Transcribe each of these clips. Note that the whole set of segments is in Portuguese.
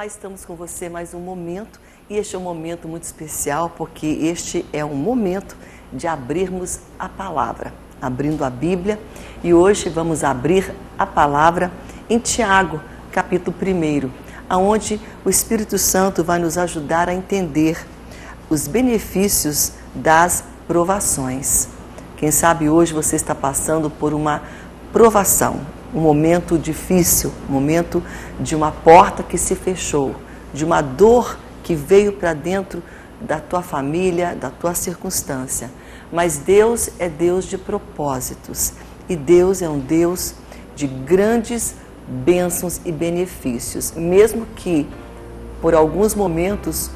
Olá, estamos com você mais um momento e este é um momento muito especial porque este é um momento de abrirmos a palavra, abrindo a Bíblia, e hoje vamos abrir a palavra em Tiago, capítulo 1, onde o Espírito Santo vai nos ajudar a entender os benefícios das provações. Quem sabe hoje você está passando por uma provação, um momento difícil, um momento de uma porta que se fechou, de uma dor que veio para dentro da tua família, da tua circunstância. Mas Deus é Deus de propósitos e Deus é um Deus de grandes bênçãos e benefícios, mesmo que por alguns momentos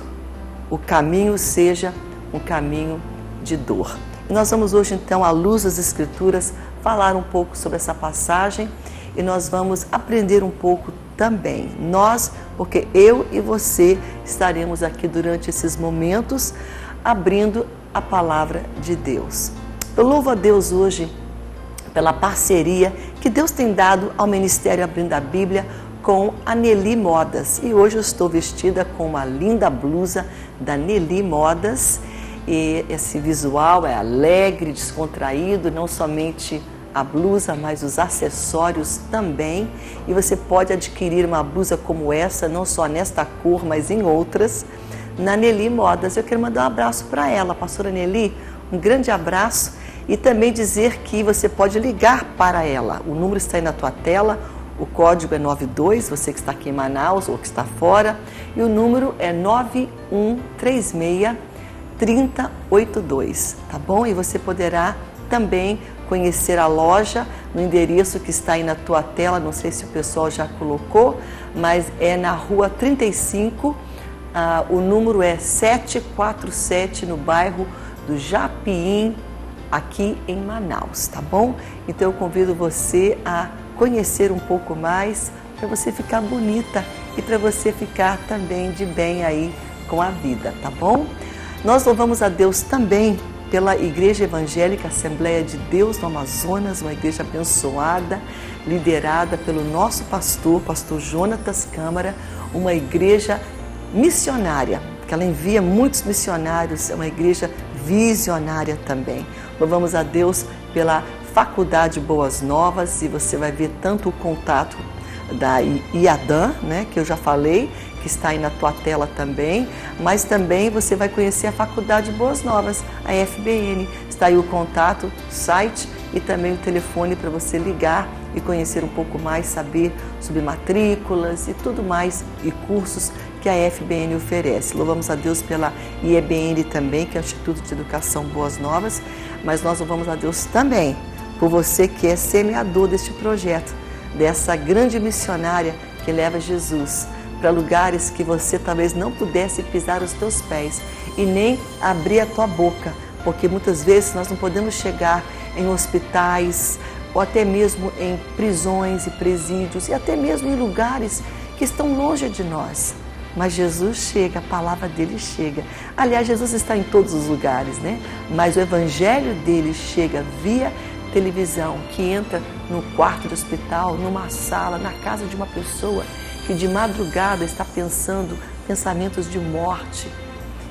o caminho seja um caminho de dor. E nós vamos hoje então, à luz das Escrituras, falar um pouco sobre essa passagem e nós vamos aprender um pouco também. Nós, porque eu e você estaremos aqui durante esses momentos abrindo a palavra de Deus. Eu louvo a Deus hoje pela parceria que Deus tem dado ao Ministério Abrindo a Bíblia com a Nelly Modas. E hoje eu estou vestida com uma linda blusa da Nelly Modas. E esse visual é alegre, descontraído, não somente a blusa, mas os acessórios também. E você pode adquirir uma blusa como essa, não só nesta cor, mas em outras, na Nelly Modas. Eu quero mandar um abraço para ela, pastora Nelly, um grande abraço, e também dizer que você pode ligar para ela. O número está aí na tua tela, o código é 92, você que está aqui em Manaus ou que está fora, e o número é 9136-3082, tá bom? E você poderá também conhecer a loja no endereço que está aí na tua tela, não sei se o pessoal já colocou, mas é na rua 35, o número é 747, no bairro do Japim, aqui em Manaus, tá bom? Então eu convido você a conhecer um pouco mais, para você ficar bonita e para você ficar também de bem aí com a vida, tá bom? Nós louvamos a Deus também pela Igreja Evangélica Assembleia de Deus no Amazonas, uma igreja abençoada, liderada pelo nosso pastor Jonatas Câmara, uma igreja missionária, que ela envia muitos missionários, é uma igreja visionária também. Louvamos a Deus pela Faculdade Boas Novas, e você vai ver tanto o contato da IADAN, né, que eu já falei, que está aí na tua tela também, mas também você vai conhecer a Faculdade Boas Novas, a FBN. Está aí o contato, o site e também o telefone para você ligar e conhecer um pouco mais, saber sobre matrículas e tudo mais, e cursos que a FBN oferece. Louvamos a Deus pela IEBN também, que é o Instituto de Educação Boas Novas, mas nós louvamos a Deus também por você que é semeador deste projeto, dessa grande missionária que leva Jesus para lugares que você talvez não pudesse pisar os teus pés e nem abrir a tua boca, porque muitas vezes nós não podemos chegar em hospitais ou até mesmo em prisões e presídios e até mesmo em lugares que estão longe de nós. Mas Jesus chega, a palavra dele chega. Aliás, Jesus está em todos os lugares, né? Mas o evangelho dele chega via televisão, que entra no quarto de hospital, numa sala, na casa de uma pessoa que de madrugada está pensando pensamentos de morte.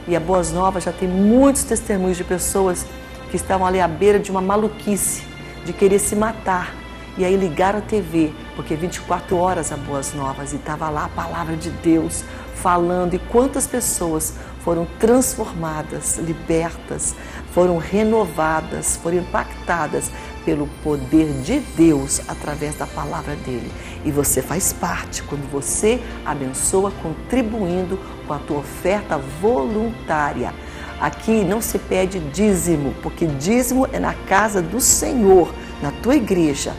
E a Boas Novas já tem muitos testemunhos de pessoas que estavam ali à beira de uma maluquice, de querer se matar. E aí ligaram a TV, porque 24 horas a Boas Novas, e estava lá a palavra de Deus falando. E quantas pessoas foram transformadas, libertas, foram renovadas, foram impactadas pelo poder de Deus através da palavra dele. E você faz parte quando você abençoa contribuindo com a tua oferta voluntária. Aqui não se pede dízimo, porque dízimo é na casa do Senhor, na tua igreja.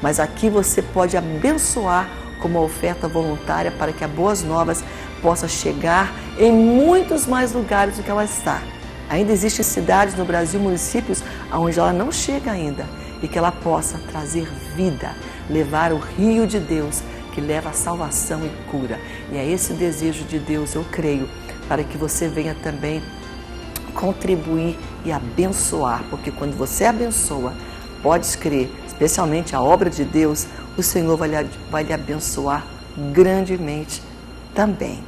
Mas aqui você pode abençoar com uma oferta voluntária para que a Boas Novas possa chegar em muitos mais lugares do que ela está. Ainda existem cidades no Brasil, municípios, onde ela não chega ainda, e que ela possa trazer vida, levar o rio de Deus, que leva a salvação e cura. E é esse o desejo de Deus, eu creio, para que você venha também contribuir e abençoar, porque quando você abençoa, podes crer, especialmente a obra de Deus, o Senhor vai lhe abençoar grandemente também.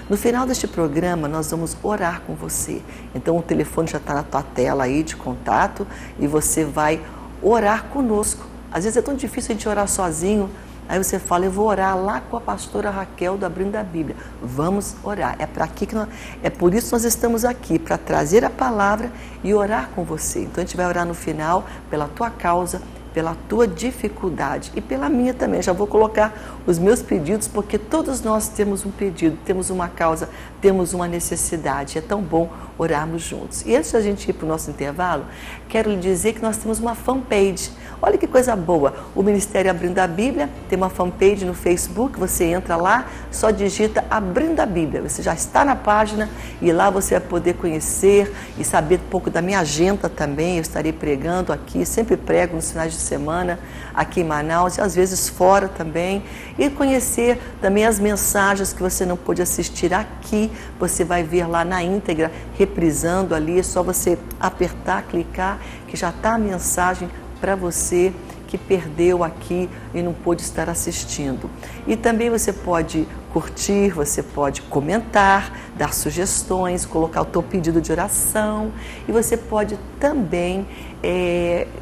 No final deste programa, nós vamos orar com você. Então, o telefone já está na tua tela aí de contato e você vai orar conosco. Às vezes é tão difícil a gente orar sozinho. Aí você fala, eu vou orar lá com a pastora Raquel do Abrindo a Bíblia. Vamos orar. É por isso que nós estamos aqui, para trazer a palavra e orar com você. Então, a gente vai orar no final pela tua causa, pela tua dificuldade e pela minha também. Já vou colocar os meus pedidos, porque todos nós temos um pedido, temos uma causa, temos uma necessidade. É tão bom orarmos juntos. E antes da gente ir para o nosso intervalo, quero lhe dizer que nós temos uma fanpage. Olha que coisa boa, o Ministério Abrindo a Bíblia tem uma fanpage no Facebook, você entra lá, só digita Abrindo a Bíblia, você já está na página e lá você vai poder conhecer e saber um pouco da minha agenda também. Eu estarei pregando aqui, sempre prego nos finais de semana aqui em Manaus e às vezes fora também, e conhecer também as mensagens que você não pôde assistir aqui, você vai ver lá na íntegra, reprisando ali, é só você apertar, clicar, que já está a mensagem para você que perdeu aqui e não pôde estar assistindo. E também você pode curtir, você pode comentar, dar sugestões, colocar o teu pedido de oração e você pode também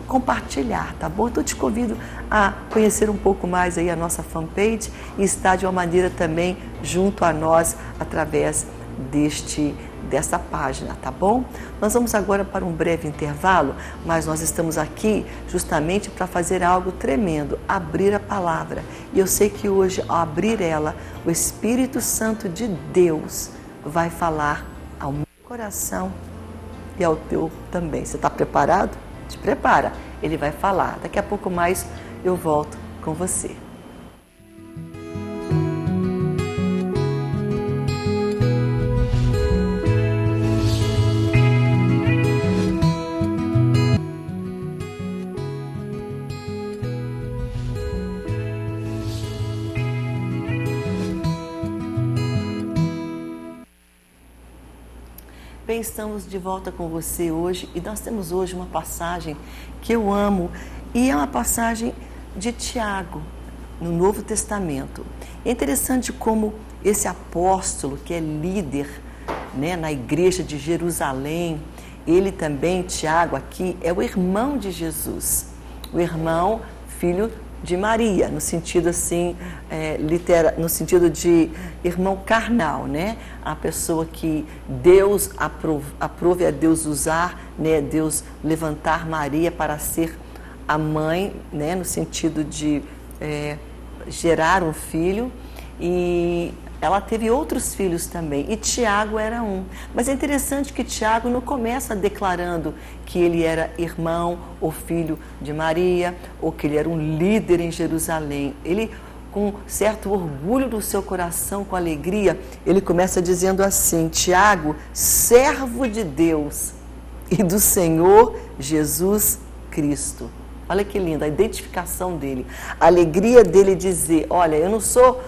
compartilhar, tá bom? Então eu te convido a conhecer um pouco mais aí a nossa fanpage e estar de uma maneira também junto a nós através dessa página, tá bom? Nós vamos agora para um breve intervalo, mas nós estamos aqui justamente para fazer algo tremendo, abrir a palavra. E eu sei que hoje, ao abrir ela, o Espírito Santo de Deus vai falar ao meu coração e ao teu também. Você está preparado? Te prepara, ele vai falar. Daqui a pouco mais eu volto com você. Bem, estamos de volta com você hoje e nós temos hoje uma passagem que eu amo e é uma passagem de Tiago, no Novo Testamento. É interessante como esse apóstolo que é líder, né, na igreja de Jerusalém, ele também, Tiago aqui, é o irmão de Jesus, o irmão, filho de Maria, no sentido assim, no sentido de irmão carnal, né? A pessoa que Deus aprove a Deus usar, né? Deus levantar Maria para ser a mãe, né? No sentido de gerar um filho, e ela teve outros filhos também, e Tiago era um. Mas é interessante que Tiago não começa declarando que ele era irmão ou filho de Maria, ou que ele era um líder em Jerusalém. Ele, com certo orgulho do seu coração, com alegria, ele começa dizendo assim: Tiago, servo de Deus e do Senhor Jesus Cristo. Olha que linda a identificação dele, a alegria dele dizer: olha, eu não sou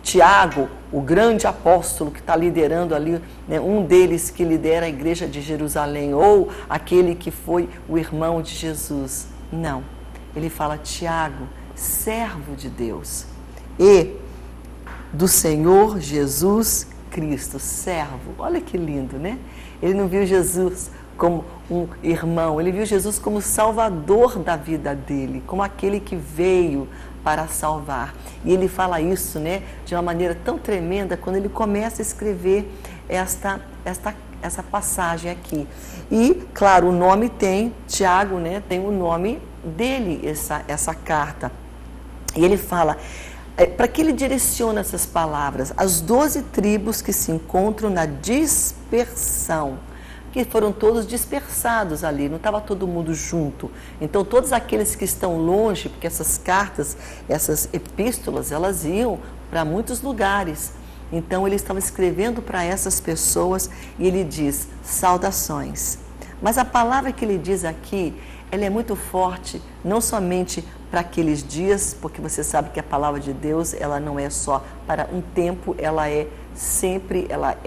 Tiago, o grande apóstolo que está liderando ali, né, um deles que lidera a igreja de Jerusalém, ou aquele que foi o irmão de Jesus. Não, ele fala Tiago, servo de Deus e do Senhor Jesus Cristo, servo. Olha que lindo, né? Ele não viu Jesus como um irmão, ele viu Jesus como Salvador da vida dele, como aquele que veio para salvar. E ele fala isso, né, de uma maneira tão tremenda quando ele começa a escrever essa passagem aqui. E, claro, o nome tem, Tiago, né, tem o nome dele, essa carta. E ele fala, para que ele direciona essas palavras? As 12 tribos que se encontram na dispersão, que foram todos dispersados ali, não estava todo mundo junto. Então, todos aqueles que estão longe, porque essas cartas, essas epístolas, elas iam para muitos lugares. Então, ele estava escrevendo para essas pessoas e ele diz, saudações. Mas a palavra que ele diz aqui, ela é muito forte, não somente para aqueles dias, porque você sabe que a palavra de Deus, ela não é só para um tempo, ela é sempre, ela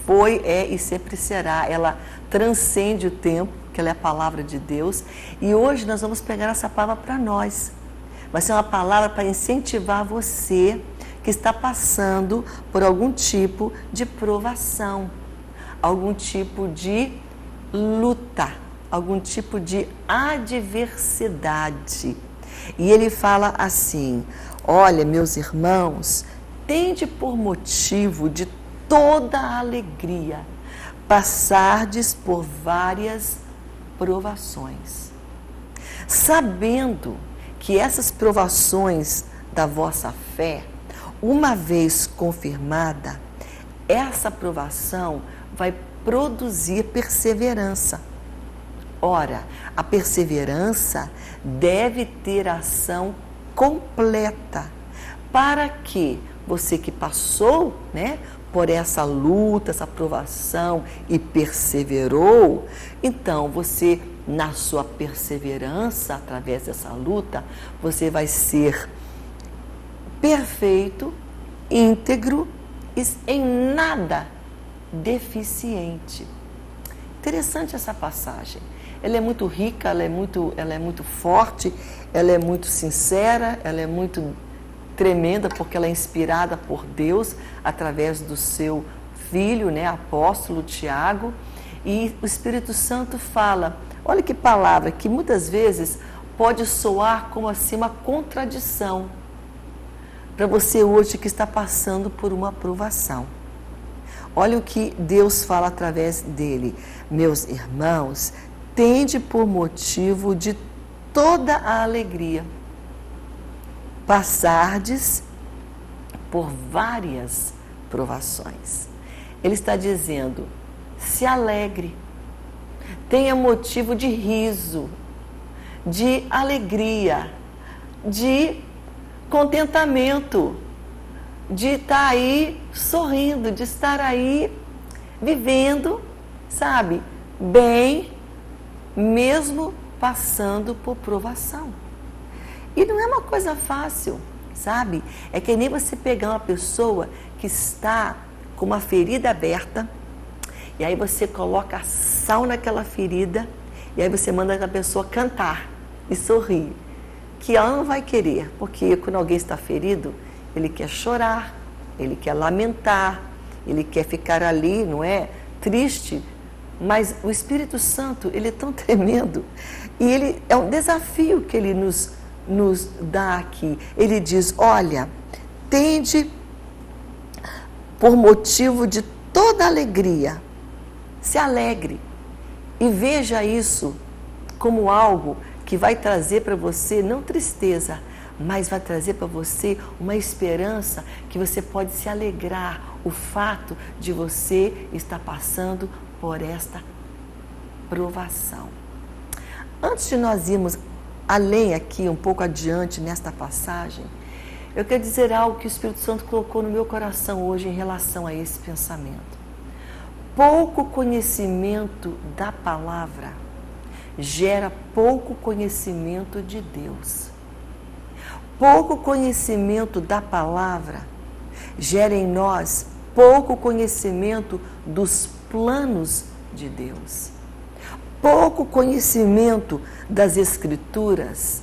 foi, e sempre será. Ela transcende o tempo, que ela é a palavra de Deus. E hoje nós vamos pegar essa palavra para nós. Vai ser uma palavra para incentivar você que está passando por algum tipo de provação, algum tipo de luta, algum tipo de adversidade. E ele fala assim: olha, meus irmãos, tende por motivo de toda a alegria passardes por várias provações, sabendo que essas provações da vossa fé, uma vez confirmada, essa provação vai produzir perseverança. Ora, a perseverança deve ter ação completa, para que você que passou, por essa luta, essa provação e perseverou, então você, na sua perseverança, através dessa luta, você vai ser perfeito, íntegro e em nada deficiente. Interessante essa passagem. Ela é muito rica, ela é muito forte, ela é muito sincera, ela é muito tremenda, porque ela é inspirada por Deus através do seu filho, apóstolo Tiago, e o Espírito Santo fala, olha que palavra, que muitas vezes pode soar como assim uma contradição para você hoje que está passando por uma provação. Olha o que Deus fala através dele: meus irmãos, tende por motivo de toda a alegria passardes por várias provações. Ele está dizendo, se alegre, tenha motivo de riso, de alegria, de contentamento, de estar aí sorrindo, de estar aí vivendo, sabe, bem, mesmo passando por provação. E não é uma coisa fácil, sabe? É que nem você pegar uma pessoa que está com uma ferida aberta, e aí você coloca sal naquela ferida, e aí você manda aquela pessoa cantar e sorrir, que ela não vai querer, porque quando alguém está ferido, ele quer chorar, ele quer lamentar, ele quer ficar ali, não é? Triste. Mas o Espírito Santo, ele é tão tremendo, e ele é um desafio que ele nos dá aqui. Ele diz, olha, tende por motivo de toda alegria, se alegre e veja isso como algo que vai trazer para você não tristeza, mas vai trazer para você uma esperança que você pode se alegrar, o fato de você estar passando por esta provação. Antes de nós irmos além aqui, um pouco adiante nesta passagem, eu quero dizer algo que o Espírito Santo colocou no meu coração hoje em relação a esse pensamento. Pouco conhecimento da palavra gera pouco conhecimento de Deus. Pouco conhecimento da palavra gera em nós pouco conhecimento dos planos de Deus. Pouco conhecimento das Escrituras,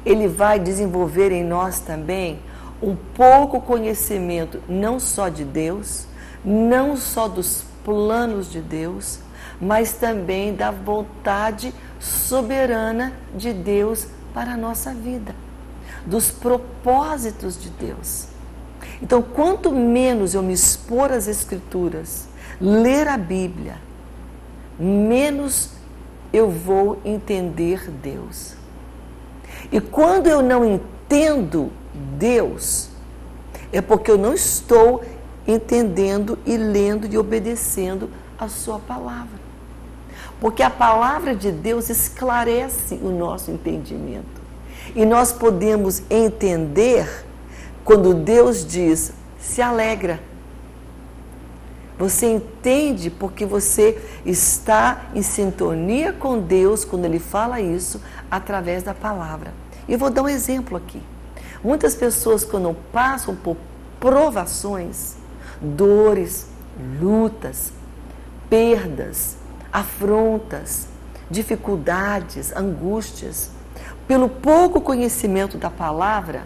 ele vai desenvolver em nós também um pouco conhecimento não só de Deus, não só dos planos de Deus, mas também da vontade soberana de Deus para a nossa vida, dos propósitos de Deus. Então, quanto menos eu me expor às Escrituras, ler a Bíblia, menos eu vou entender Deus. E quando eu não entendo Deus, é porque eu não estou entendendo e lendo e obedecendo a sua palavra. Porque a palavra de Deus esclarece o nosso entendimento. E nós podemos entender quando Deus diz, se alegra. Você entende porque você está em sintonia com Deus quando Ele fala isso através da palavra. E eu vou dar um exemplo aqui. Muitas pessoas, quando passam por provações, dores, lutas, perdas, afrontas, dificuldades, angústias, pelo pouco conhecimento da palavra,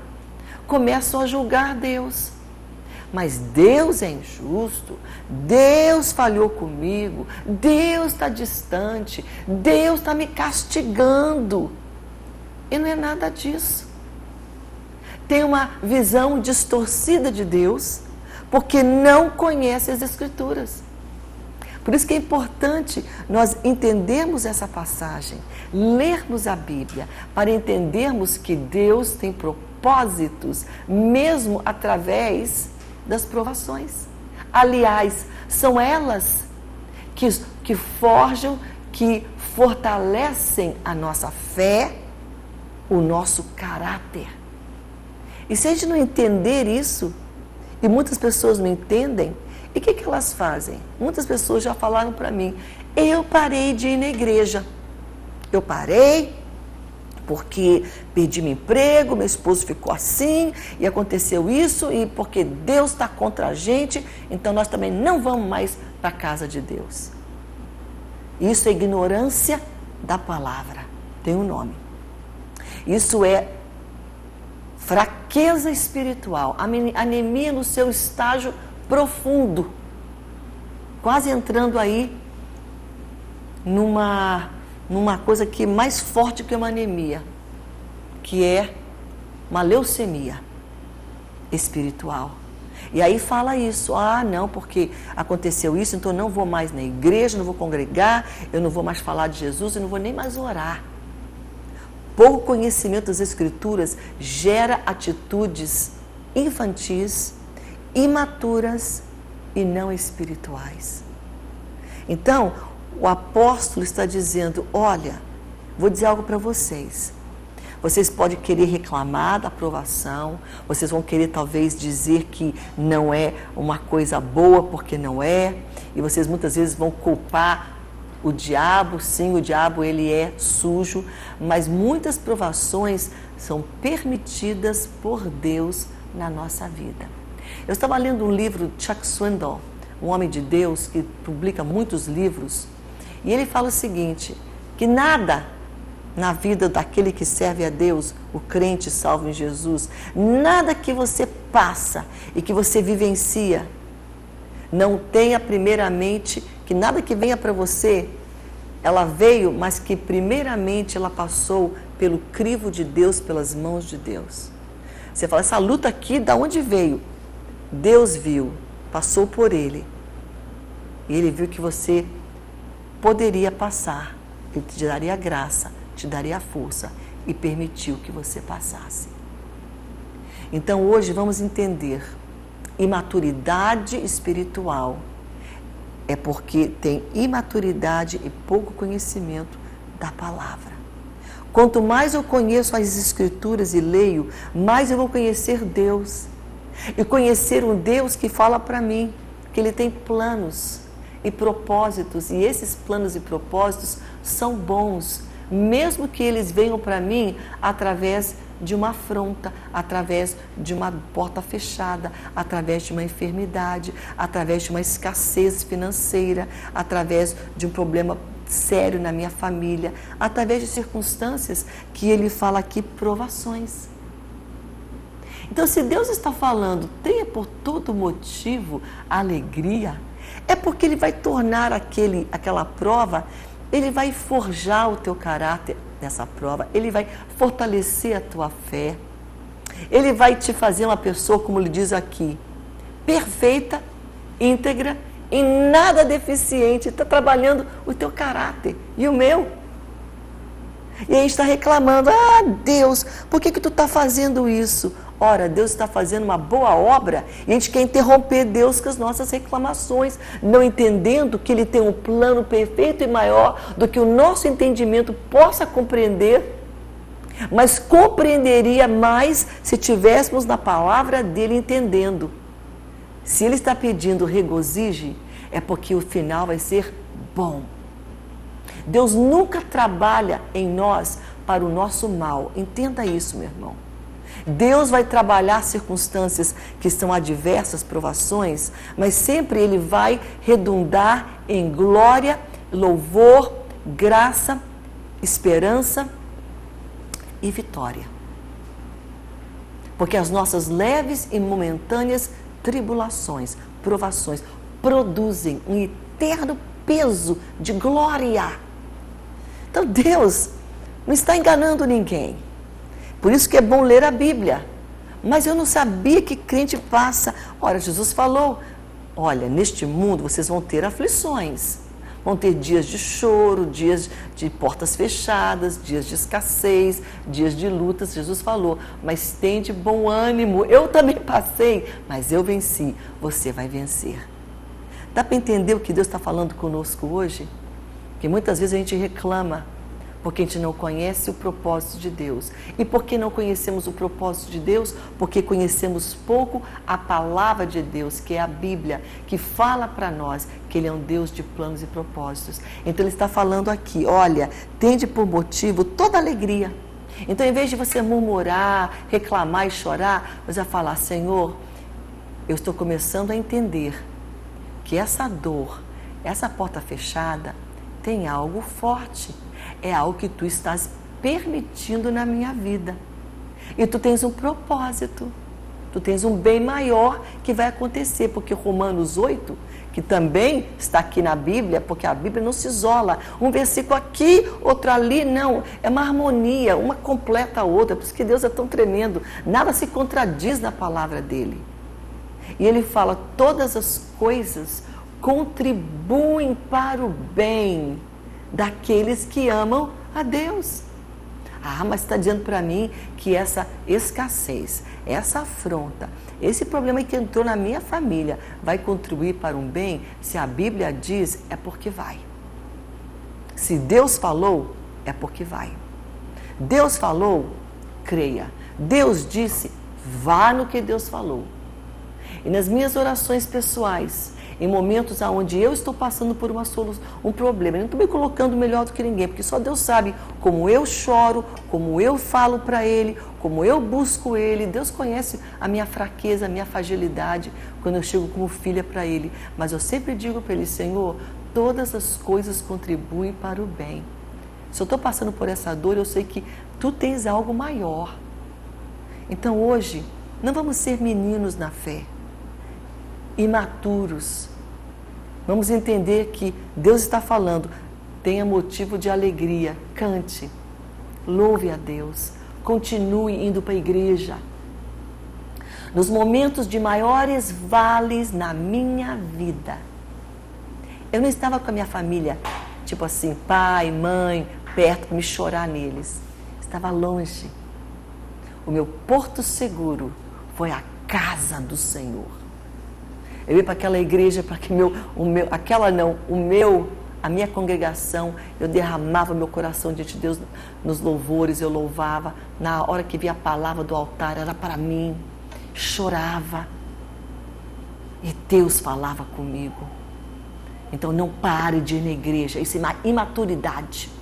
começam a julgar Deus. Mas Deus é injusto, Deus falhou comigo, Deus está distante, Deus está me castigando. E não é nada disso. Tem uma visão distorcida de Deus, porque não conhece as Escrituras. Por isso que é importante nós entendermos essa passagem, lermos a Bíblia, para entendermos que Deus tem propósitos, mesmo através das provações. Aliás, são elas que forjam, que fortalecem a nossa fé, o nosso caráter. E se a gente não entender isso, e muitas pessoas não entendem, e o que elas fazem? Muitas pessoas já falaram para mim, eu parei de ir na igreja. Eu parei porque perdi meu emprego, meu esposo ficou assim, e aconteceu isso, e porque Deus está contra a gente, então nós também não vamos mais para a casa de Deus. Isso é ignorância da palavra, tem um nome. Isso é fraqueza espiritual, anemia no seu estágio profundo, quase entrando aí numa coisa que é mais forte que uma anemia, que é uma leucemia espiritual. E aí fala isso, não, porque aconteceu isso, então eu não vou mais na igreja, não vou congregar, eu não vou mais falar de Jesus, eu não vou nem mais orar. Pouco conhecimento das Escrituras gera atitudes infantis, imaturas e não espirituais. Então, o apóstolo está dizendo, olha, vou dizer algo para vocês. Vocês podem querer reclamar da aprovação, vocês vão querer talvez dizer que não é uma coisa boa porque não é, e vocês muitas vezes vão culpar o diabo. Sim, o diabo ele é sujo, mas muitas provações são permitidas por Deus na nossa vida. Eu estava lendo um livro de Chuck Swindoll, um homem de Deus que publica muitos livros, e ele fala o seguinte, que nada na vida daquele que serve a Deus, o crente salvo em Jesus, nada que você passa e que você vivencia, não tenha primeiramente, que nada que venha para você, ela veio, mas que primeiramente ela passou pelo crivo de Deus, pelas mãos de Deus. Você fala, essa luta aqui, da onde veio? Deus viu, passou por ele, e ele viu que você poderia passar, ele te daria graça, te daria força e permitiu que você passasse. Então hoje vamos entender, imaturidade espiritual é porque tem imaturidade e pouco conhecimento da palavra. Quanto mais eu conheço as Escrituras e leio, mais eu vou conhecer Deus. E conhecer um Deus que fala para mim que Ele tem planos e propósitos, e esses planos e propósitos são bons, mesmo que eles venham para mim através de uma afronta, através de uma porta fechada, através de uma enfermidade, através de uma escassez financeira, através de um problema sério na minha família, através de circunstâncias que ele fala aqui, provações. Então, se Deus está falando, tenha por todo motivo alegria, é porque Ele vai tornar aquela prova, Ele vai forjar o teu caráter nessa prova, Ele vai fortalecer a tua fé, Ele vai te fazer uma pessoa, como Ele diz aqui, perfeita, íntegra, em nada deficiente, está trabalhando o teu caráter e o meu. E a gente está reclamando, Deus, por que tu está fazendo isso? Ora, Deus está fazendo uma boa obra e a gente quer interromper Deus com as nossas reclamações, não entendendo que Ele tem um plano perfeito e maior do que o nosso entendimento possa compreender, mas compreenderia mais se tivéssemos na palavra dEle entendendo. Se Ele está pedindo regozije, é porque o final vai ser bom. Deus nunca trabalha em nós para o nosso mal. Entenda isso, meu irmão. Deus vai trabalhar circunstâncias que são adversas, provações, mas sempre Ele vai redundar em glória, louvor, graça, esperança e vitória. Porque as nossas leves e momentâneas tribulações, provações, produzem um eterno peso de glória. Então Deus não está enganando ninguém. Por isso que é bom ler a Bíblia. Mas eu não sabia que crente passa. Ora, Jesus falou, olha, neste mundo vocês vão ter aflições. Vão ter dias de choro, dias de portas fechadas, dias de escassez, dias de lutas. Jesus falou, mas tem de bom ânimo. Eu também passei, mas eu venci. Você vai vencer. Dá para entender o que Deus está falando conosco hoje? Porque muitas vezes a gente reclama porque a gente não conhece o propósito de Deus. E por que não conhecemos o propósito de Deus? Porque conhecemos pouco a palavra de Deus, que é a Bíblia, que fala para nós que Ele é um Deus de planos e propósitos. Então Ele está falando aqui, olha, tende por motivo toda alegria. Então, em vez de você murmurar, reclamar e chorar, você vai falar, Senhor, eu estou começando a entender que essa dor, essa porta fechada, tem algo forte. É algo que tu estás permitindo na minha vida. E tu tens um propósito. Tu tens um bem maior que vai acontecer. Porque Romanos 8, que também está aqui na Bíblia, porque a Bíblia não se isola. Um versículo aqui, outro ali, não. É uma harmonia, uma completa a outra. Por isso que Deus é tão tremendo. Nada se contradiz na palavra dele. E ele fala, todas as coisas contribuem para o bem daqueles que amam a Deus. Ah, mas está dizendo para mim que essa escassez, essa afronta, esse problema que entrou na minha família vai contribuir para um bem? Se a Bíblia diz, é porque vai. Se Deus falou, é porque vai. Deus falou, creia. Deus disse, vá no que Deus falou. E nas minhas orações pessoais, em momentos onde eu estou passando por um problema, eu não estou me colocando melhor do que ninguém, porque só Deus sabe como eu choro, como eu falo para Ele, como eu busco Ele. Deus conhece a minha fraqueza, a minha fragilidade, quando eu chego como filha para Ele. Mas eu sempre digo para Ele, Senhor, todas as coisas contribuem para o bem. Se eu estou passando por essa dor, eu sei que Tu tens algo maior. Então hoje, não vamos ser meninos na fé, imaturos. Vamos entender que Deus está falando, tenha motivo de alegria, cante, louve a Deus, continue indo para a igreja. Nos momentos de maiores vales na minha vida, eu não estava com a minha família, tipo assim, pai, mãe, perto para me chorar neles. Estava longe. O meu porto seguro foi a casa do Senhor. Eu ia para aquela igreja, para que a minha congregação, eu derramava meu coração diante de Deus nos louvores, eu louvava. Na hora que via a palavra do altar, era para mim. Chorava. E Deus falava comigo. Então não pare de ir na igreja. Isso é imaturidade.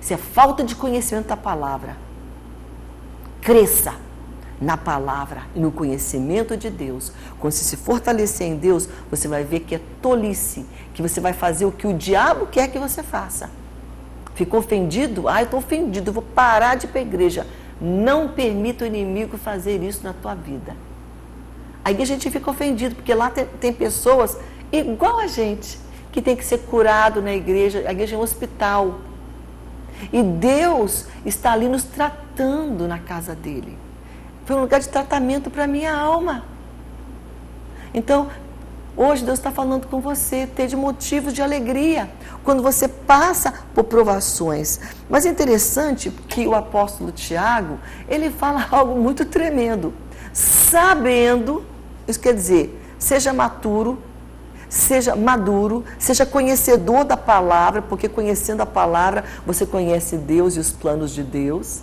Isso é falta de conhecimento da palavra. Cresça na palavra e no conhecimento de Deus. Quando você se fortalecer em Deus, você vai ver que é tolice, que você vai fazer o que o diabo quer que você faça. Ficou ofendido? Ah, eu estou ofendido, eu vou parar de ir para a igreja. Não permita o inimigo fazer isso na tua vida. Aí a gente fica ofendido, porque lá tem pessoas igual a gente, que tem que ser curado na igreja. A igreja é um hospital. E Deus está ali nos tratando na casa dele. Foi um lugar de tratamento para a minha alma. Então, hoje Deus está falando com você, ter de motivos de alegria, quando você passa por provações. Mas é interessante que o apóstolo Tiago, ele fala algo muito tremendo. Sabendo, isso quer dizer, seja maturo, seja maduro, seja conhecedor da palavra, porque conhecendo a palavra, você conhece Deus e os planos de Deus.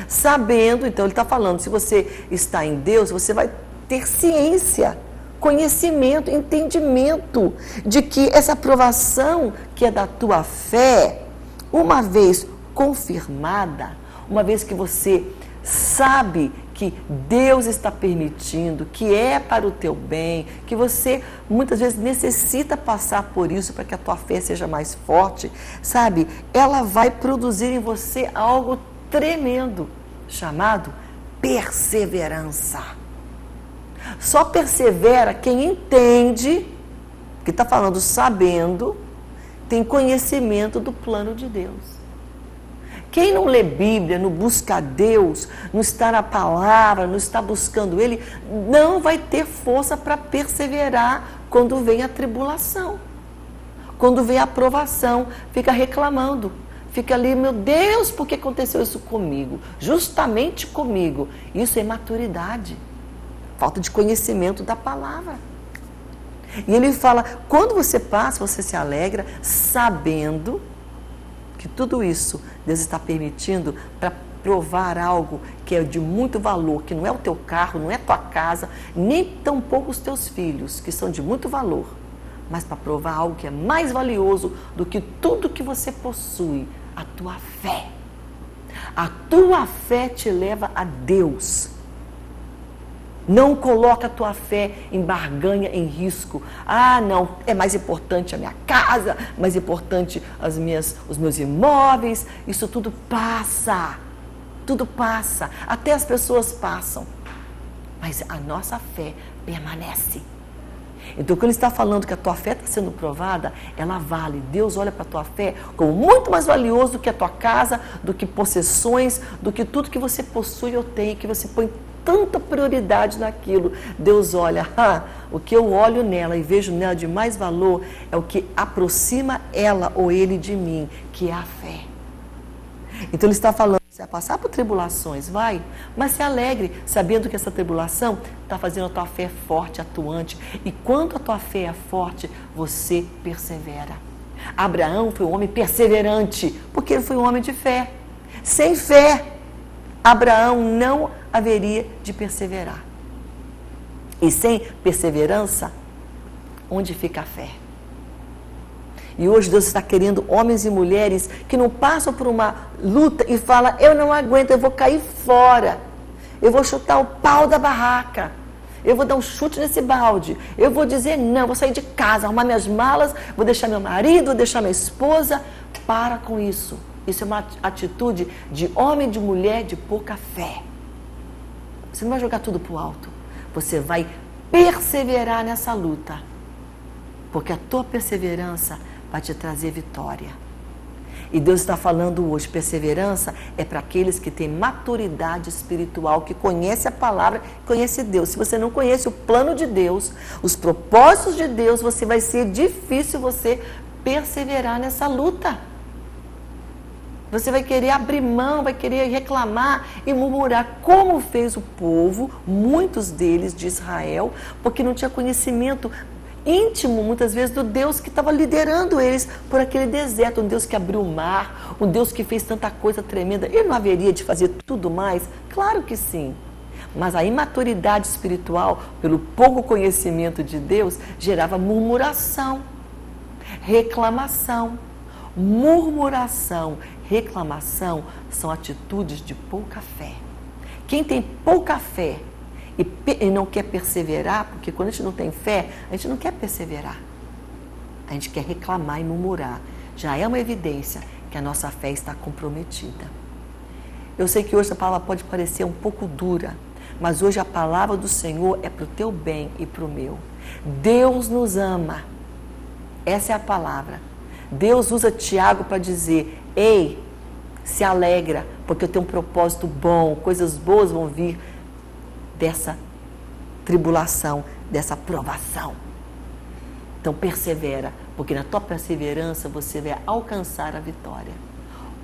Sabendo, então ele está falando, se você está em Deus, você vai ter ciência, conhecimento, entendimento de que essa aprovação que é da tua fé, uma vez confirmada, uma vez que você sabe que Deus está permitindo, que é para o teu bem, que você muitas vezes necessita passar por isso para que a tua fé seja mais forte, sabe? Ela vai produzir em você algo tremendo, chamado perseverança. Só persevera quem entende, que está falando sabendo, tem conhecimento do plano de Deus. Quem não lê Bíblia, não busca Deus, não está na palavra, não está buscando Ele, não vai ter força para perseverar quando vem a tribulação. Quando vem a aprovação, fica reclamando. Fica ali, meu Deus, por que aconteceu isso comigo? Justamente comigo. Isso é imaturidade. Falta de conhecimento da palavra. E ele fala, quando você passa, você se alegra, sabendo que tudo isso Deus está permitindo para provar algo que é de muito valor, que não é o teu carro, não é a tua casa, nem tampouco os teus filhos, que são de muito valor, mas para provar algo que é mais valioso do que tudo que você possui, a tua fé. A tua fé te leva a Deus. Não coloca a tua fé em barganha, em risco. Ah, não, é mais importante a minha casa, mais importante os meus imóveis. Isso tudo passa. Tudo passa. Até as pessoas passam. Mas a nossa fé permanece. Então, quando ele está falando que a tua fé está sendo provada, ela vale. Deus olha para a tua fé como muito mais valioso do que a tua casa, do que possessões, do que tudo que você possui ou tem, que você põe tanta prioridade naquilo. Deus olha, o que eu olho nela e vejo nela de mais valor é o que aproxima ela ou ele de mim, que é a fé. Então ele está falando, você vai passar por tribulações, vai, mas se alegre, sabendo que essa tribulação está fazendo a tua fé forte, atuante, e quando a tua fé é forte, você persevera. Abraão foi um homem perseverante, porque ele foi um homem de fé. Sem fé, Abraão não haveria de perseverar. E sem perseverança, onde fica a fé? E hoje Deus está querendo homens e mulheres que não passam por uma luta e falam, eu não aguento, eu vou cair fora. Eu vou chutar o pau da barraca. Eu vou dar um chute nesse balde. Eu vou dizer não, vou sair de casa, arrumar minhas malas, vou deixar meu marido, vou deixar minha esposa. Para com isso. Isso é uma atitude de homem e de mulher de pouca fé. Você não vai jogar tudo para o alto. Você vai perseverar nessa luta. Porque a tua perseverança vai te trazer vitória. E Deus está falando hoje, perseverança é para aqueles que têm maturidade espiritual, que conhece a palavra, conhece Deus. Se você não conhece o plano de Deus, os propósitos de Deus, vai ser difícil você perseverar nessa luta. Você vai querer abrir mão, vai querer reclamar e murmurar, como fez o povo, muitos deles de Israel, porque não tinha conhecimento íntimo, muitas vezes, do Deus que estava liderando eles por aquele deserto, um Deus que abriu o mar, um Deus que fez tanta coisa tremenda. Ele não haveria de fazer tudo mais? Claro que sim. Mas a imaturidade espiritual, pelo pouco conhecimento de Deus, gerava murmuração, reclamação. Murmuração, reclamação são atitudes de pouca fé. Quem tem pouca fé e não quer perseverar, porque quando a gente não tem fé, a gente não quer perseverar. A gente quer reclamar e murmurar. Já é uma evidência que a nossa fé está comprometida. Eu sei que hoje a palavra pode parecer um pouco dura, mas hoje a palavra do Senhor é para o teu bem e para o meu. Deus nos ama. Essa é a palavra. Deus usa Tiago para dizer, ei, se alegra, porque eu tenho um propósito bom, coisas boas vão vir dessa tribulação, dessa provação. Então persevera, porque na tua perseverança você vai alcançar a vitória.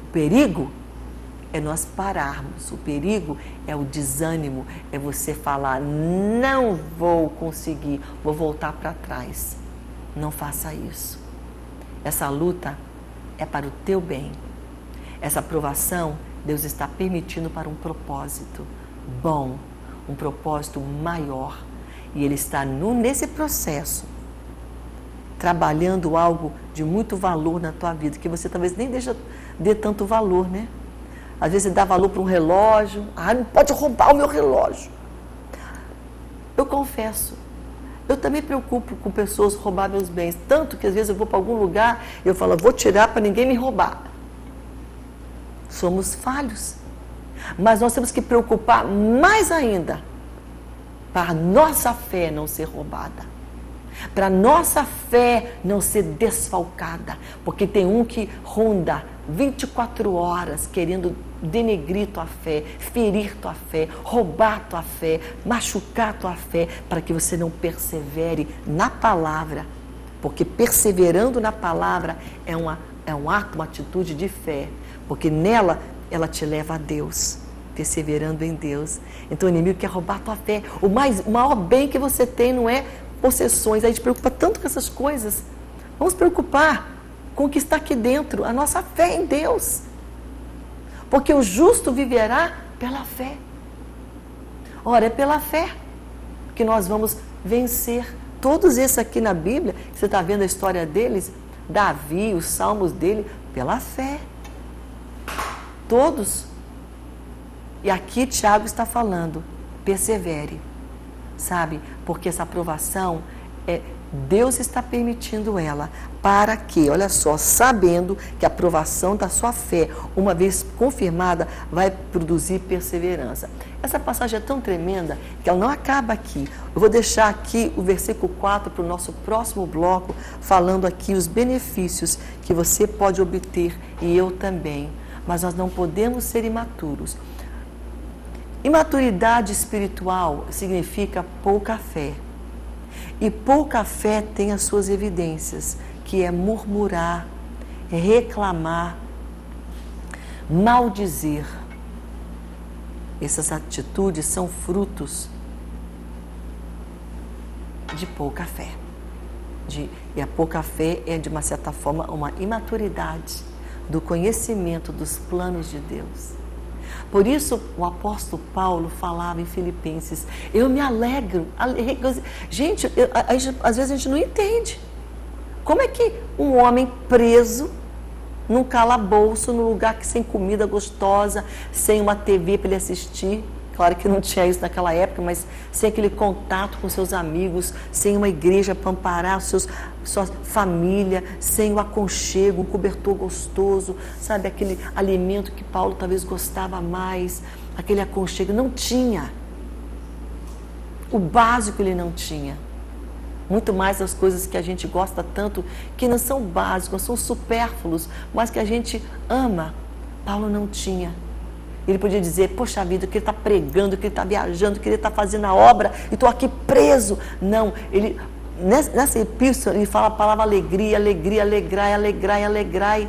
O perigo é nós pararmos, o perigo é o desânimo, é você falar, não vou conseguir, vou voltar para trás. Não faça isso. Essa luta é para o teu bem. Essa provação, Deus está permitindo para um propósito bom, um propósito maior. E Ele está nesse processo, trabalhando algo de muito valor na tua vida, que você talvez nem dê tanto valor, né? Às vezes você dá valor para um relógio. Não pode roubar o meu relógio. Eu confesso, eu também me preocupo com pessoas roubar meus bens. Tanto que às vezes eu vou para algum lugar e eu falo, vou tirar para ninguém me roubar. Somos falhos. Mas nós temos que preocupar mais ainda para a nossa fé não ser roubada, para a nossa fé não ser desfalcada, porque tem um que ronda 24 horas querendo denegrir tua fé, ferir tua fé, roubar tua fé, machucar tua fé, para que você não persevere na palavra, porque perseverando na palavra é um ato, uma atitude de fé, porque nela ela te leva a Deus, perseverando em Deus. Então o inimigo quer roubar a tua fé. O maior bem que você tem não é possessões. A gente preocupa tanto com essas coisas. Vamos preocupar com o que está aqui dentro, a nossa fé em Deus. Porque o justo viverá pela fé. Ora, é pela fé que nós vamos vencer. Todos esses aqui na Bíblia, você está vendo a história deles, Davi, os salmos dele, pela fé. Todos. E aqui Tiago está falando, persevere, sabe? Porque essa aprovação, Deus está permitindo ela, para que, olha só, sabendo que a aprovação da sua fé, uma vez confirmada, vai produzir perseverança. Essa passagem é tão tremenda que ela não acaba aqui. Eu vou deixar aqui o versículo 4 para o nosso próximo bloco, falando aqui os benefícios que você pode obter, e eu também. Mas nós não podemos ser imaturos. Imaturidade espiritual significa pouca fé. E pouca fé tem as suas evidências, que é murmurar, é reclamar, maldizer. Essas atitudes são frutos de pouca fé. E a pouca fé é, de uma certa forma, uma imaturidade do conhecimento dos planos de Deus. Por isso, o apóstolo Paulo falava em Filipenses, eu me alegro. Gente, às vezes a gente não entende. Como é que um homem preso num calabouço, num lugar sem comida gostosa, sem uma TV para ele assistir, claro que não tinha isso naquela época, mas sem aquele contato com seus amigos, sem uma igreja para amparar sua família, sem o aconchego, um cobertor gostoso, sabe, aquele alimento que Paulo talvez gostava mais, aquele aconchego, não tinha. O básico ele não tinha. Muito mais das coisas que a gente gosta tanto, que não são básicos, são supérfluos, mas que a gente ama. Paulo não tinha. Ele podia dizer, poxa vida, que ele está pregando, que ele está viajando, que ele está fazendo a obra, e estou aqui preso. Não, nessa epístola ele fala a palavra alegria, alegria, alegrai, alegrai, alegrai,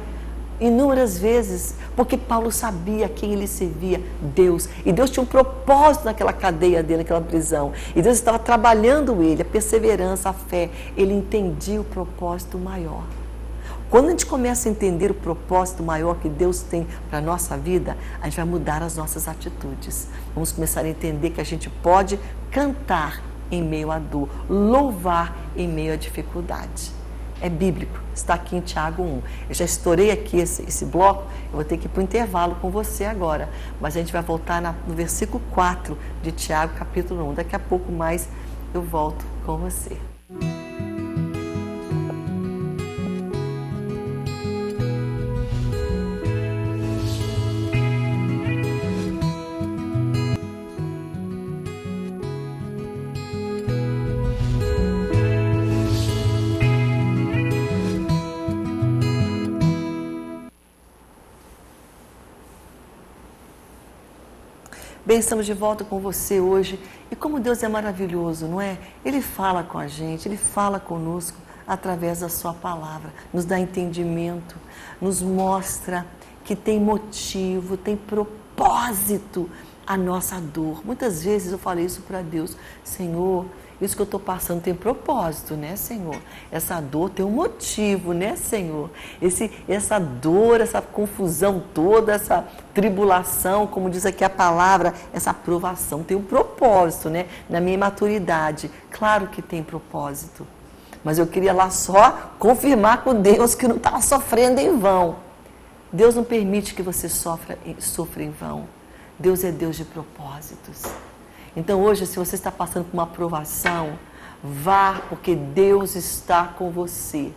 inúmeras vezes, porque Paulo sabia quem ele servia, Deus. E Deus tinha um propósito naquela cadeia dele, naquela prisão. E Deus estava trabalhando ele, a perseverança, a fé. Ele entendia o propósito maior. Quando a gente começa a entender o propósito maior que Deus tem para a nossa vida, a gente vai mudar as nossas atitudes. Vamos começar a entender que a gente pode cantar em meio à dor, louvar em meio à dificuldade. É bíblico, está aqui em Tiago 1. Eu já estourei aqui esse bloco, eu vou ter que ir para o intervalo com você agora. Mas a gente vai voltar no versículo 4 de Tiago, capítulo 1. Daqui a pouco mais eu volto com você. Bem, estamos de volta com você hoje. E como Deus é maravilhoso, não é? Ele fala com a gente, Ele fala conosco através da sua palavra. Nos dá entendimento, nos mostra que tem motivo, tem propósito a nossa dor. Muitas vezes eu falei isso para Deus, Senhor, isso que eu estou passando tem propósito, né, Senhor? Essa dor tem um motivo, né, Senhor? Essa dor, essa confusão toda, essa tribulação, como diz aqui a palavra, essa provação tem um propósito, né? Na minha imaturidade, claro que tem propósito. Mas eu queria lá só confirmar com Deus que não estava sofrendo em vão. Deus não permite que você sofra em vão. Deus é Deus de propósitos. Então hoje, se você está passando por uma provação, vá, porque Deus está com você.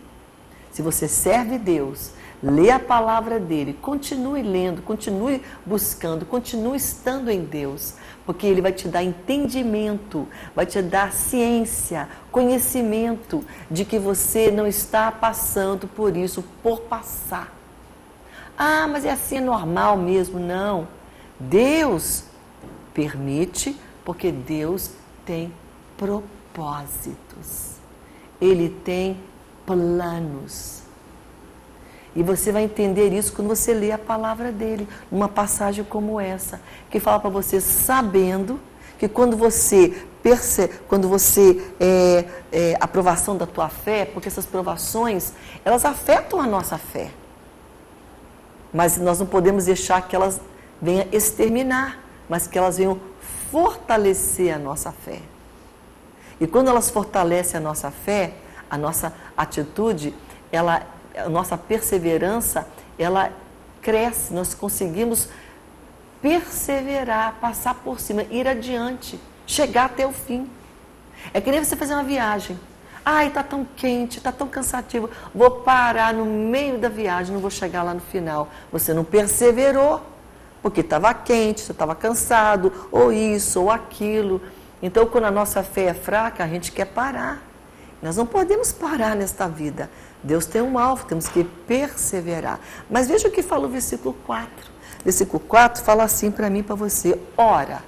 Se você serve Deus, lê a palavra dele, continue lendo, continue buscando, continue estando em Deus, porque ele vai te dar entendimento, vai te dar ciência, conhecimento de que você não está passando por isso, por passar. Ah, mas é assim, é normal mesmo. Não. Deus permite, porque Deus tem propósitos. Ele tem planos. E você vai entender isso quando você lê a palavra dele, numa passagem como essa, que fala para você, sabendo que quando você percebe, a provação da tua fé, porque essas provações, elas afetam a nossa fé. Mas nós não podemos deixar que elas venham exterminar, mas que elas venham fortalecer a nossa fé. E quando elas fortalecem a nossa fé, a nossa atitude, a nossa perseverança, ela cresce, nós conseguimos perseverar, passar por cima, ir adiante, chegar até o fim. É que nem você fazer uma viagem. Ai, está tão quente, está tão cansativo, vou parar no meio da viagem, não vou chegar lá no final. Você não perseverou, porque estava quente, você estava cansado, ou isso, ou aquilo. Então, quando a nossa fé é fraca, a gente quer parar. Nós não podemos parar nesta vida. Deus tem um alvo, temos que perseverar. Mas veja o que fala o versículo 4. Versículo 4 fala assim para mim e para você. Ora,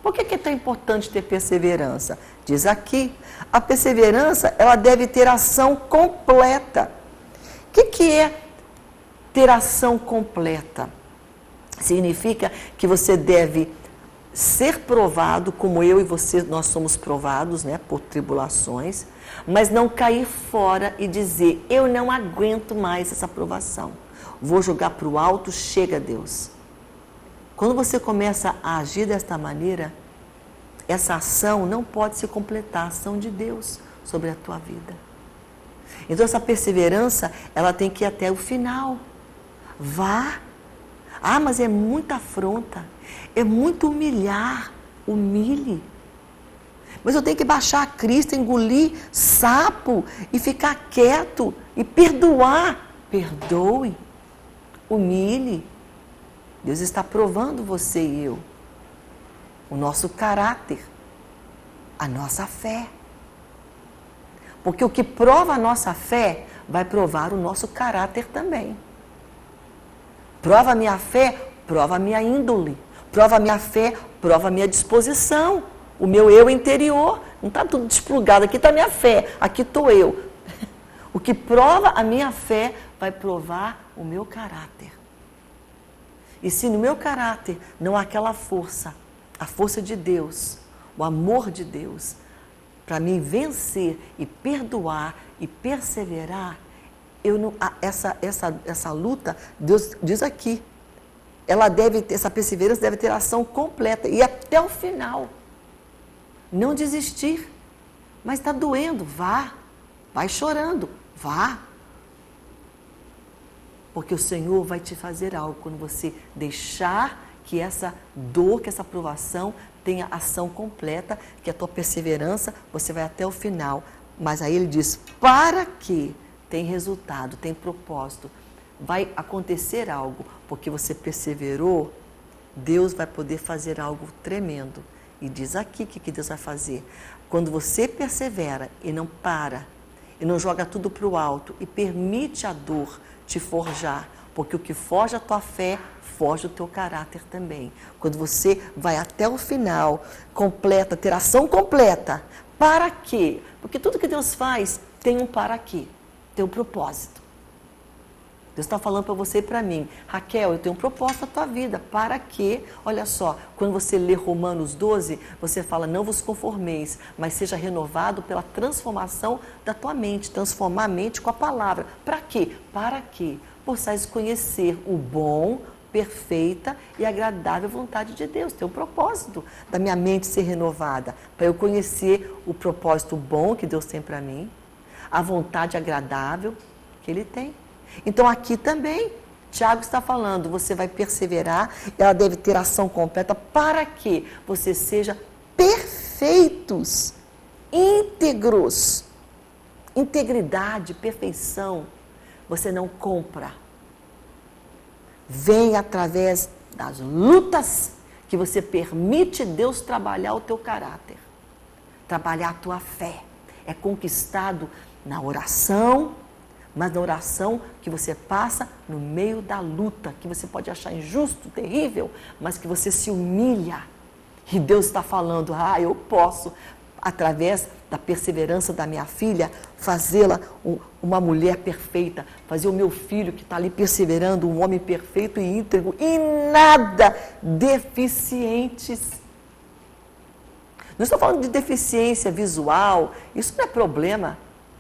por que é tão importante ter perseverança? Diz aqui, a perseverança, ela deve ter ação completa. O que é ter ação completa? Significa que você deve ser provado, como eu e você, nós somos provados, né, por tribulações, mas não cair fora e dizer, eu não aguento mais essa provação. Vou jogar para o alto, chega Deus. Quando você começa a agir desta maneira, essa ação não pode se completar, a ação de Deus sobre a tua vida. Então essa perseverança, ela tem que ir até o final. Vá. Ah, mas é muita afronta, é muito humilhar, humilhe. Mas eu tenho que baixar a crista, engolir sapo e ficar quieto e perdoar. Perdoe, humilhe. Deus está provando você e eu, o nosso caráter, a nossa fé. Porque o que prova a nossa fé vai provar o nosso caráter também. Prova a minha fé, prova a minha índole. Prova a minha fé, prova a minha disposição. O meu eu interior. Não está tudo desplugado. Aqui está a minha fé, aqui estou eu. O que prova a minha fé vai provar o meu caráter. E se no meu caráter não há aquela força, a força de Deus, o amor de Deus, para mim vencer e perdoar e perseverar, essa luta, Deus diz aqui, essa perseverança deve ter ação completa e até o final. Não desistir. Mas está doendo, vá. Vai chorando, vá. Porque o Senhor vai te fazer algo quando você deixar que essa dor, que essa provação tenha ação completa, que a tua perseverança, você vai até o final. Mas aí ele diz, para que tem resultado, tem propósito, vai acontecer algo, porque você perseverou, Deus vai poder fazer algo tremendo. E diz aqui o que Deus vai fazer. Quando você persevera e não para, e não joga tudo para o alto, e permite a dor te forjar, porque o que forja a tua fé, forja o teu caráter também. Quando você vai até o final, completa, ter ação completa, para quê? Porque tudo que Deus faz tem um para quê, tem um propósito. Deus está falando para você e para mim, Raquel, eu tenho um propósito na tua vida, para quê? Olha só, quando você lê Romanos 12, você fala, não vos conformeis, mas seja renovado pela transformação da tua mente, transformar a mente com a palavra. Para quê? Para quê? Possais conhecer o bom, perfeita e agradável vontade de Deus. Tem um propósito da minha mente ser renovada, para eu conhecer o propósito bom que Deus tem para mim, a vontade agradável que Ele tem. Então aqui também, Tiago está falando, você vai perseverar, ela deve ter ação completa para que você seja perfeitos, íntegros. Integridade, perfeição, você não compra, vem através das lutas que você permite Deus trabalhar o teu caráter, trabalhar a tua fé. É conquistado na oração, mas na oração que você passa no meio da luta, que você pode achar injusto, terrível, mas que você se humilha. E Deus está falando, eu posso, através da perseverança da minha filha, fazê-la uma mulher perfeita, fazer o meu filho que está ali perseverando, um homem perfeito e íntegro, e nada deficientes. Não estou falando de deficiência visual, isso não é problema.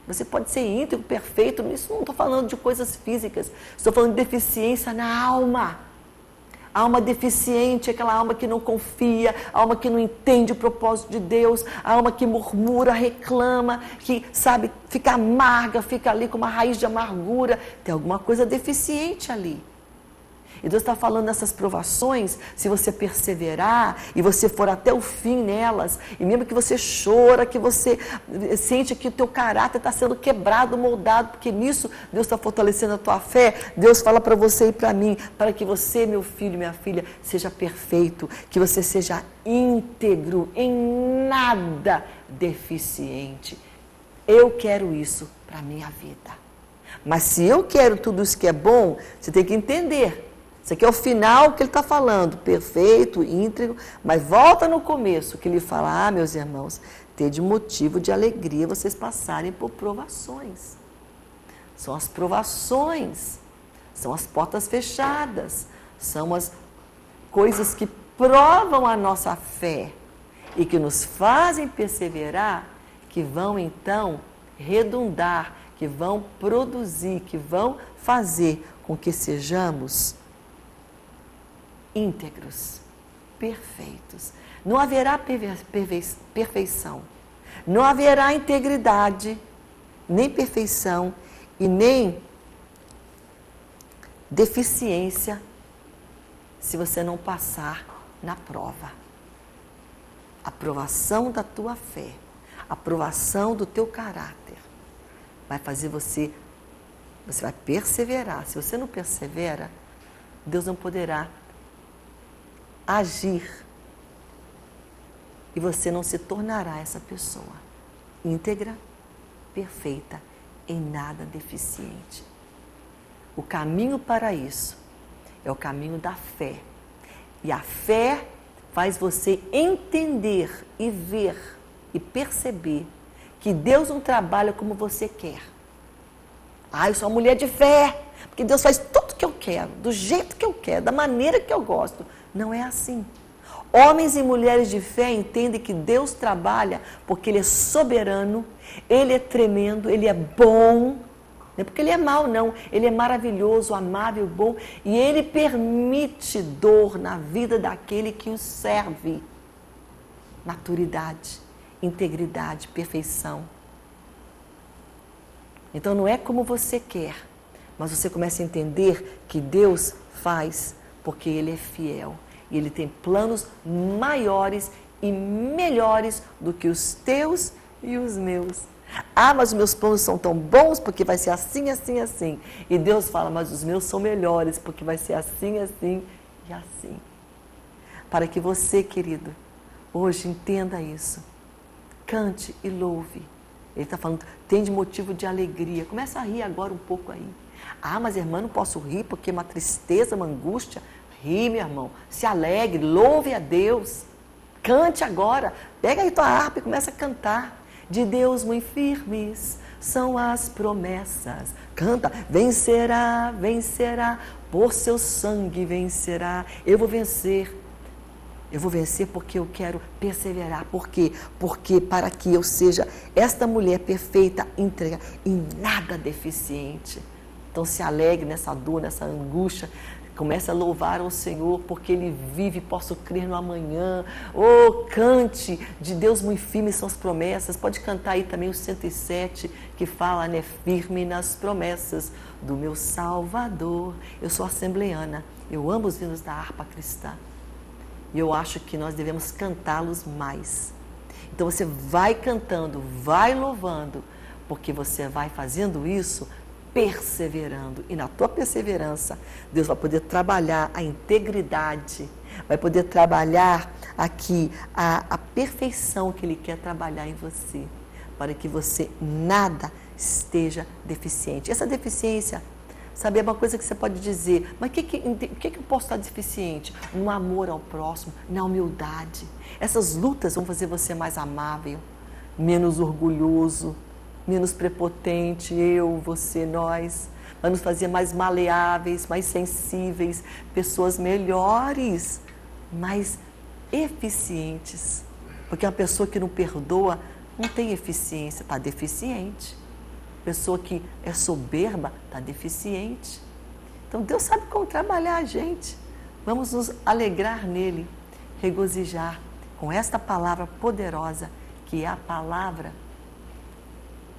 Você pode ser íntegro, perfeito, isso não estou falando de coisas físicas, estou falando de deficiência na alma. A alma deficiente, aquela alma que não confia, a alma que não entende o propósito de Deus, a alma que murmura, reclama, que, sabe, fica amarga, fica ali com uma raiz de amargura. Tem alguma coisa deficiente ali. E Deus está falando nessas provações, se você perseverar e você for até o fim nelas, e mesmo que você chora, que você sente que o teu caráter está sendo quebrado, moldado, porque nisso Deus está fortalecendo a tua fé, Deus fala para você e para mim, para que você, meu filho, minha filha, seja perfeito, que você seja íntegro, em nada deficiente. Eu quero isso para a minha vida. Mas se eu quero tudo isso que é bom, você tem que entender. Isso aqui é o final que ele está falando, perfeito, íntegro, mas volta no começo, que ele fala, meus irmãos, tede motivo de alegria vocês passarem por provações. São as provações, são as portas fechadas, são as coisas que provam a nossa fé e que nos fazem perseverar, que vão então redundar, que vão produzir, que vão fazer com que sejamos íntegros, perfeitos. Não haverá perfeição, não haverá integridade, nem perfeição e nem deficiência se você não passar na prova. A provação da tua fé, a provação do teu caráter vai fazer você vai perseverar. Se você não persevera, Deus não poderá agir e você não se tornará essa pessoa íntegra, perfeita, em nada deficiente. O caminho para isso é o caminho da fé. E a fé faz você entender e ver e perceber que Deus não trabalha como você quer. Eu sou uma mulher de fé, porque Deus faz tudo o que eu quero, do jeito que eu quero, da maneira que eu gosto. Não é assim. Homens e mulheres de fé entendem que Deus trabalha porque Ele é soberano, Ele é tremendo, Ele é bom, não é porque Ele é mau, não. Ele é maravilhoso, amável, bom, e Ele permite dor na vida daquele que o serve. Maturidade, integridade, perfeição. Então não é como você quer, mas você começa a entender que Deus faz porque Ele é fiel. E Ele tem planos maiores e melhores do que os teus e os meus. Mas os meus planos são tão bons porque vai ser assim, assim, assim. E Deus fala, mas os meus são melhores porque vai ser assim, assim e assim. Para que você, querido, hoje entenda isso. Cante e louve. Ele está falando, tem de motivo de alegria. Começa a rir agora um pouco aí. Mas irmã, não posso rir porque é uma tristeza, uma angústia. Ri, meu irmão, se alegre, louve a Deus, cante agora, pega aí tua harpa e começa a cantar. De Deus muito firmes são as promessas, canta, vencerá, vencerá, por seu sangue vencerá, eu vou vencer porque eu quero perseverar, por quê? Porque para que eu seja esta mulher perfeita, íntegra, em nada deficiente. Então se alegre nessa dor, nessa angústia. Comece a louvar ao Senhor, porque Ele vive, posso crer no amanhã. Cante, de Deus muito firme são as promessas. Pode cantar aí também o 107, que fala, firme nas promessas do meu Salvador. Eu sou assembleiana, eu amo os hinos da harpa cristã. E eu acho que nós devemos cantá-los mais. Então você vai cantando, vai louvando, porque você vai fazendo isso perseverando. E na tua perseverança, Deus vai poder trabalhar a integridade, vai poder trabalhar aqui a perfeição que Ele quer trabalhar em você, para que você nada esteja deficiente. Essa deficiência, sabe, é uma coisa que você pode dizer, mas o que eu posso estar deficiente? No amor ao próximo, na humildade. Essas lutas vão fazer você mais amável, menos orgulhoso, menos prepotente, eu, você, nós. Vai nos fazer mais maleáveis, mais sensíveis, pessoas melhores, mais eficientes. Porque uma pessoa que não perdoa não tem eficiência, está deficiente. Pessoa que é soberba está deficiente. Então Deus sabe como trabalhar a gente. Vamos nos alegrar nele, regozijar com esta palavra poderosa, que é a palavra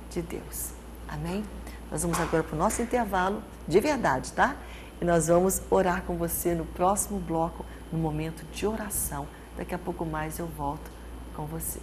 de Deus. Amém? Nós vamos agora para o nosso intervalo, de verdade, tá? E nós vamos orar com você no próximo bloco, no momento de oração. Daqui a pouco mais eu volto com você.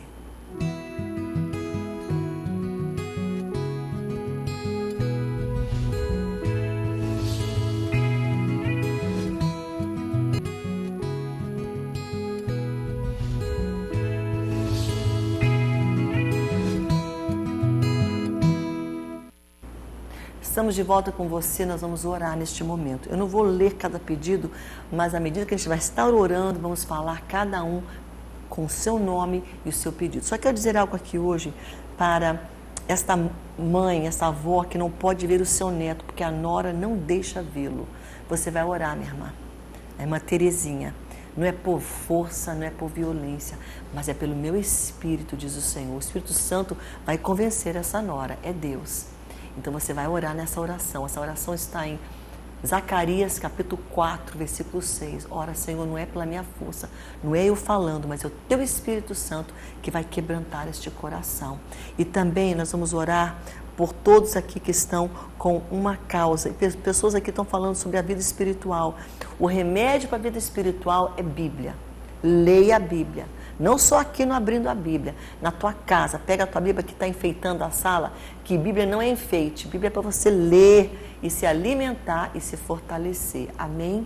Estamos de volta com você, nós vamos orar neste momento. Eu não vou ler cada pedido, mas à medida que a gente vai estar orando, vamos falar cada um com o seu nome e o seu pedido. Só quero dizer algo aqui hoje para esta mãe, essa avó que não pode ver o seu neto, porque a nora não deixa vê-lo. Você vai orar, minha irmã. É irmã Terezinha. Não é por força, não é por violência, mas é pelo meu Espírito, diz o Senhor. O Espírito Santo vai convencer essa nora, é Deus. Então você vai orar nessa oração. Essa oração está em Zacarias capítulo 4, versículo 6. Ora, Senhor, não é pela minha força, não é eu falando, mas é o Teu Espírito Santo que vai quebrantar este coração. E também nós vamos orar por todos aqui que estão com uma causa. Pessoas aqui estão falando sobre a vida espiritual. O remédio para a vida espiritual é Bíblia. Leia a Bíblia. Não só aqui no Abrindo a Bíblia, na tua casa, pega a tua Bíblia que está enfeitando a sala, que Bíblia não é enfeite, Bíblia é para você ler e se alimentar e se fortalecer. Amém?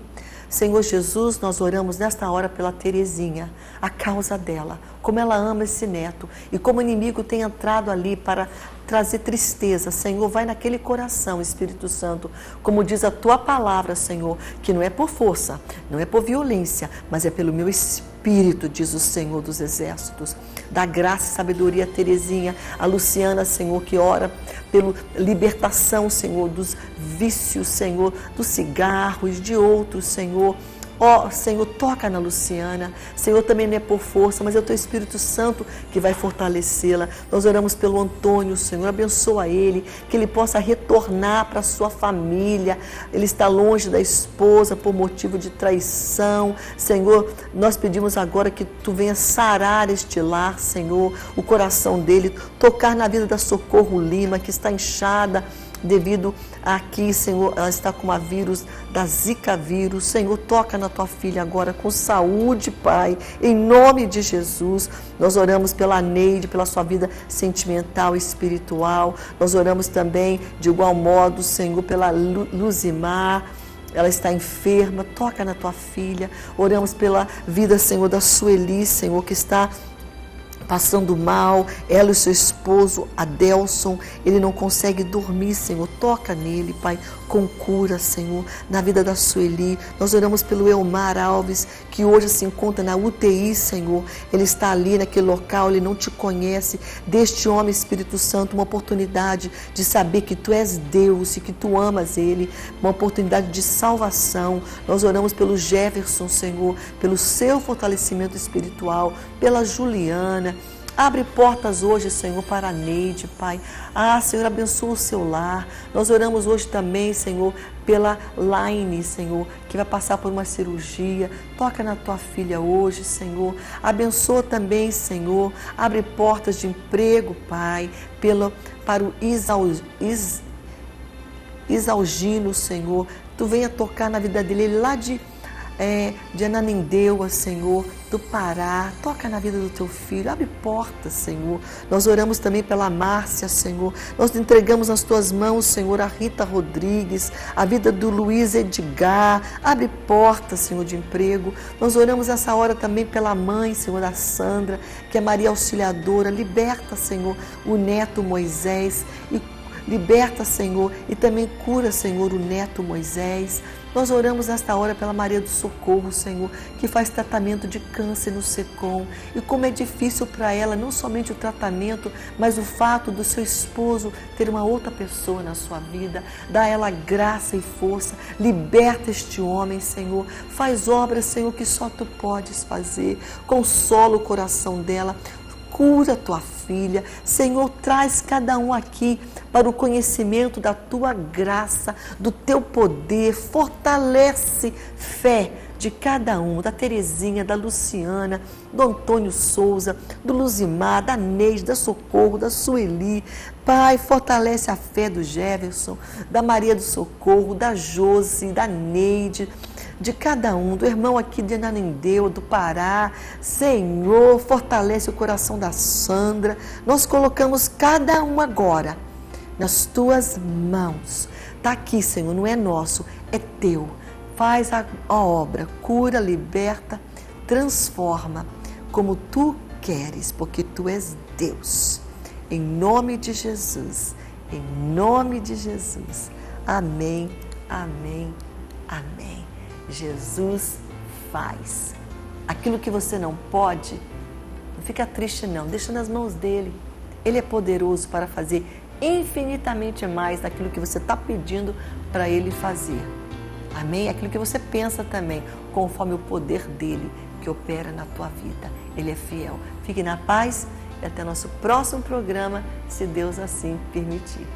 Senhor Jesus, nós oramos nesta hora pela Terezinha, a causa dela, como ela ama esse neto e como o inimigo tem entrado ali para trazer tristeza. Senhor, vai naquele coração, Espírito Santo, como diz a tua palavra, Senhor, que não é por força, não é por violência, mas é pelo meu Espírito, diz o Senhor dos Exércitos. Dá graça e sabedoria a Terezinha, a Luciana, Senhor, que ora pela libertação, Senhor, dos vícios, Senhor, dos cigarros, de outros, Senhor. Ó, Senhor, toca na Luciana. Senhor, também não é por força, mas é o Teu Espírito Santo que vai fortalecê-la. Nós oramos pelo Antônio, Senhor, abençoa ele, que ele possa retornar para a sua família. Ele está longe da esposa por motivo de traição. Senhor, nós pedimos agora que Tu venha sarar este lar, Senhor, o coração dele, tocar na vida da Socorro Lima, que está inchada devido aqui, Senhor, ela está com a vírus da Zika vírus. Senhor, toca na tua filha agora com saúde, Pai, em nome de Jesus. Nós oramos pela Neide, pela sua vida sentimental e espiritual. Nós oramos também, de igual modo, Senhor, pela Luzimar. Ela está enferma, toca na tua filha. Oramos pela vida, Senhor, da Sueli, Senhor, que está passando mal, ela e seu esposo, Adelson, ele não consegue dormir, Senhor, toca nele, Pai, com cura, Senhor, na vida da Sueli. Nós oramos pelo Elmar Alves, que hoje se encontra na UTI, Senhor, ele está ali naquele local, ele não te conhece. Deste homem, Espírito Santo, uma oportunidade de saber que Tu és Deus e que Tu amas ele, uma oportunidade de salvação. Nós oramos pelo Jefferson, Senhor, pelo seu fortalecimento espiritual, pela Juliana. Abre portas hoje, Senhor, para a Neide, Pai. Ah, Senhor, abençoa o seu lar. Nós oramos hoje também, Senhor, pela Laine, Senhor, que vai passar por uma cirurgia. Toca na tua filha hoje, Senhor. Abençoa também, Senhor. Abre portas de emprego, Pai, para o Isalgino, Senhor. Tu venha tocar na vida dele, ele lá de de Ananindeua, Senhor, do Pará. Toca na vida do teu filho, abre portas, Senhor. Nós oramos também pela Márcia, Senhor. Nós entregamos nas tuas mãos, Senhor, a Rita Rodrigues, a vida do Luiz Edgar. Abre portas, Senhor, de emprego. Nós oramos essa hora também pela mãe, Senhor, da Sandra, que é Maria Auxiliadora. Liberta, Senhor, o neto Moisés e liberta, Senhor, e também cura, Senhor, o neto Moisés. Nós oramos nesta hora pela Maria do Socorro, Senhor, que faz tratamento de câncer no SECOM. E como é difícil para ela, não somente o tratamento, mas o fato do seu esposo ter uma outra pessoa na sua vida. Dá a ela graça e força. Liberta este homem, Senhor. Faz obras, Senhor, que só Tu podes fazer. Consola o coração dela. Cura tua filha. Senhor, traz cada um aqui para o conhecimento da tua graça, do teu poder. Fortalece fé de cada um, da Terezinha, da Luciana, do Antônio Souza, do Luzimar, da Neide, da Socorro, da Sueli. Pai, fortalece a fé do Jefferson, da Maria do Socorro, da Josi, da Neide, de cada um, do irmão aqui de Ananindeua, do Pará. Senhor, fortalece o coração da Sandra. Nós colocamos cada um agora nas Tuas mãos. Está aqui, Senhor, não é nosso, é Teu. Faz a obra, cura, liberta, transforma como Tu queres, porque Tu és Deus. Em nome de Jesus, em nome de Jesus. Amém, amém, amém. Jesus faz. Aquilo que você não pode, não fica triste não, deixa nas mãos dele. Ele é poderoso para fazer infinitamente mais daquilo que você está pedindo para ele fazer. Amém? Aquilo que você pensa também, conforme o poder dele que opera na tua vida. Ele é fiel. Fique na paz e até nosso próximo programa, se Deus assim permitir.